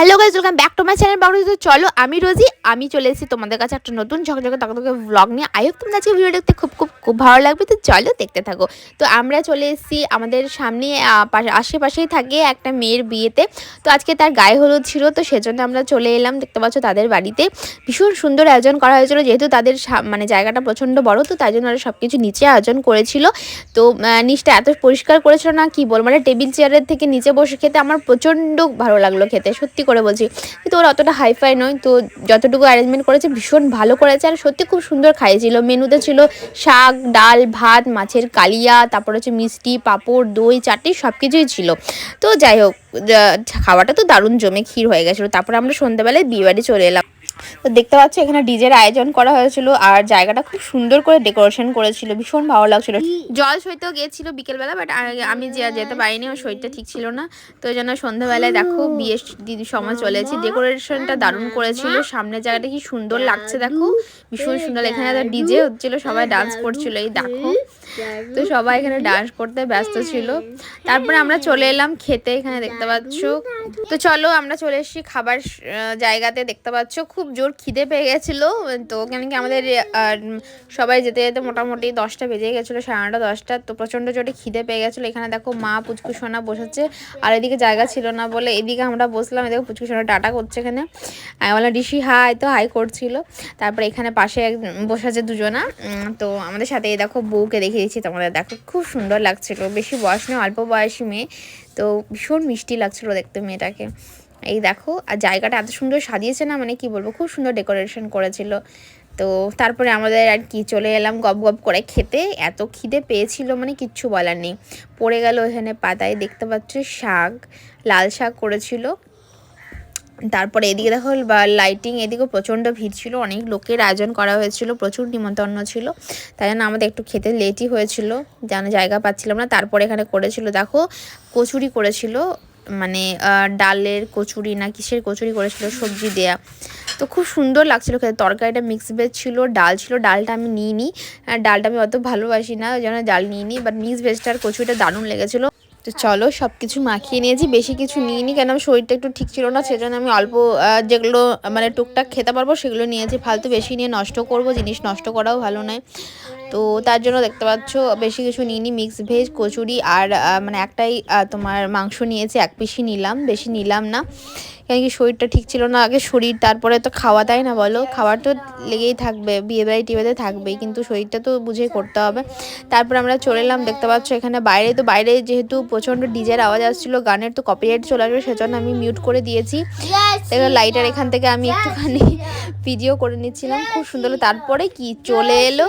Hello guys, welcome back to my channel Bangladesh. তো চলো, আমি রোজি, আমি চলে এসেছি তোমাদের কাছে একটা নতুন ঝকঝকে তকতকে ব্লগ নিয়ে। আই হোপ তোমরা আজকে ভিডিও দেখতে খুব ভালো লাগবে। তো চলো দেখতে থাকো। তো আমরা চলে এসেছি আমাদের সামনে আশেপাশেই থাকে একটা মেয়ের বিয়েতে। তো আজকে তার গায়ে হলুদ ছিল, তো সেজন্য আমরা চলে এলাম। দেখতে পাচ্ছ তাদের বাড়িতে ভীষণ সুন্দর আয়োজন করা হয়েছিল, যেহেতু তাদের মানে জায়গাটা প্রচণ্ড বড়, তো তাই জন্য ওরা সব কিছু নিচে আয়োজন করেছিল। তো নিচটা এত পরিষ্কার করেছিল না কি বল, মানে টেবিল চেয়ারের থেকে নিচে বসে খেতে আমার প্রচণ্ড ভালো লাগলো খেতে, সত্যি করে বলছি। কিন্তু ওরা অতটা হাইফাই নয়, তো যতটুকু অ্যারেঞ্জমেন্ট করেছে ভীষণ ভালো করেছে, আর সত্যি খুব সুন্দর খাইয়েছিল। মেনুতে ছিল শাক, ডাল, ভাত, মাছের কালিয়া, তারপর হচ্ছে মিষ্টি, পাঁপড়, দই, চাটনি, সব কিছুই ছিল। তো যাই হোক, খাওয়াটা তো দারুণ জমে ক্ষীর হয়ে গেছিলো। তারপরে আমরা সন্ধ্যাবেলায় বিয়ে বাড়ি চলে এলাম। তো দেখতে পাচ্ছ এখানে ডিজের আয়োজন করা হয়েছিল, আর জায়গাটা খুব সুন্দর করে ডেকোরেশন করেছিল, ভীষণ ভালো লাগছিল। জল সইতেও গিয়েছিল বিকেলবেলা, বাট আমি যেতে পারিনি, ওর শরীরটা ঠিক ছিল না। তো ওই জন্য সন্ধ্যাবেলায় দেখো বিয়ের দিদির সময় চলেছি। ডেকোরেশনটা দারুণ করেছিল, সামনের জায়গাটা কি সুন্দর লাগছে দেখো, ভীষণ সুন্দর। এখানে ডিজে হচ্ছিল, সবাই ডান্স করছিল, এই দেখো। তো সবাই এখানে ডান্স করতে ব্যস্ত ছিল। তারপরে আমরা চলে এলাম খেতে, এখানে দেখতে পাচ্ছ। তো চলো আমরা চলে এসেছি খাবার জায়গাতে। দেখতে পাচ্ছ খুব জোর খিদে পেয়ে গেছিলো, তো কেন কি আমাদের সবাই যেতে যেতে মোটামুটি 10টা বেজে গেছিলো, 9:30 10টা। তো প্রচণ্ড জোরে খিদে পেয়ে গেছিলো। এখানে দেখো মা পুচকু সোনা বসেছে, আর এদিকে জায়গা ছিল না বলে এদিকে আমরা বসলাম। এদিকে পুচকু সোনা টাটা করছে, এখানে আমি বললাম ঋষি হাই, তো হাই করছিল। তারপরে এখানে পাশে বসেছে দুজনা। তো আমাদের সাথে এই দেখো বউকে দেখিয়ে দিচ্ছি তোমাদের, দেখো খুব সুন্দর লাগছিলো, বেশি বয়স নেই, অল্প বয়সী মেয়ে, তো ভীষণ মিষ্টি লাগছিলো দেখতে মেয়েটাকে। এই দেখো, আর জায়গাটা এত সুন্দর সাজিয়েছে না, মানে কি বলবো, খুব সুন্দর ডেকোরেশন করেছিল। তো তারপরে আমাদের আর কি চলে এলাম গপ গপ করে খেতে, এত খিদে পেয়েছিল মানে কিচ্ছু বলার নেই। পড়ে গেল এখানে পাতায়, দেখতে পাচ্ছ শাক, লাল শাক করেছিল। তারপরে এদিকে দেখো লাইটিং, এদিকেও প্রচণ্ড ভিড় ছিল, অনেক লোকের আয়োজন করা হয়েছিল, প্রচুর নিমন্ত্রণ ছিল, তাই জন্য আমাদের একটু খেতে লেটই হয়েছিল, যেন জায়গা পাচ্ছিলাম না। তারপরে এখানে করেছিল দেখো কচুরি করেছিল, মানে ডালের কচুরি না কিসের কচুরি করেছিল, সবজি দেয়া। তো খুব সুন্দর লাগছিলো খেতে। তরকারিটা মিক্স ভেজ ছিল, ডাল ছিল, ডালটা আমি নিইনি, ডালটা আমি অত ভালোবাসি না, ওই জন্য ডাল নিইনি, বাট মিক্স ভেজটার কচুরিটা দারুণ লেগেছিলো। তো চলো সব কিছু মাখিয়ে নিয়েছি, বেশি কিছু নিইনি, কেন আমার শরীরটা একটু ঠিক ছিল না, সেজন্য আমি অল্প যেগুলো মানে টুকটাক খেতে পারবো সেগুলো নিয়েছি, ফালতু বেশি নিয়ে নষ্ট করব, জিনিস নষ্ট করাও ভালো নয়। তো তার জন্য দেখতে পাচ্ছ বেশি কিছু নিইনি, মিক্স ভেজ, কচুরি, আর মানে একটাই তোমার মাংস নিয়েছি, 1 পিসই নিলাম, বেশি নিলাম না, কেন কি শরীরটা ঠিক ছিল না। আগে শরীর, তারপরে তো খাওয়া, তাই না বলো, খাবার তো লেগেই থাকবে, বিয়েবাড়ি টিবাড়িতে থাকবেই, কিন্তু শরীরটা তো বুঝেই করতে হবে। তারপর আমরা চলে এলাম, দেখতে পাচ্ছ এখানে বাইরে, তো বাইরে যেহেতু প্রচণ্ড ডিজের আওয়াজ আসছিলো, গানের তো কপিরাইট চলে আসবে, সেজন্য আমি মিউট করে দিয়েছি। লাইটার এখান থেকে আমি একটুখানি ভিডিও করে নিচ্ছিলাম, খুব সুন্দর। তারপরে কি চলে এলো,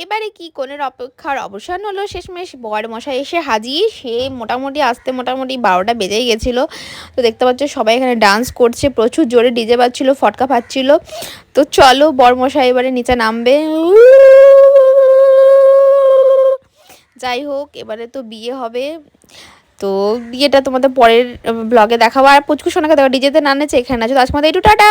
এবারে কি কোনের অপেক্ষার অবসান হলো, শেষমেশ বর মশাই এসে হাজির। সে মোটামুটি আসতে মোটামুটি 12টা বেজেই গেছিলো। তো দেখতে পাচ্ছ সবাই এখানে ডান্স করছে, প্রচুর জোরে ডিজে বাজছিল, ফটকা ফাটছিল। তো চলো বর মশাই এবারে নিচে নামবে। যাই হোক, এবারে তো বিয়ে হবে, তো বিয়েটা তোমাদের পরের ব্লগে দেখাবো। আর পুচকু সোনাকে দেখো ডিজেতে না নেচে এখানে আছে। তো আজকে আমাদের একটু টাটা।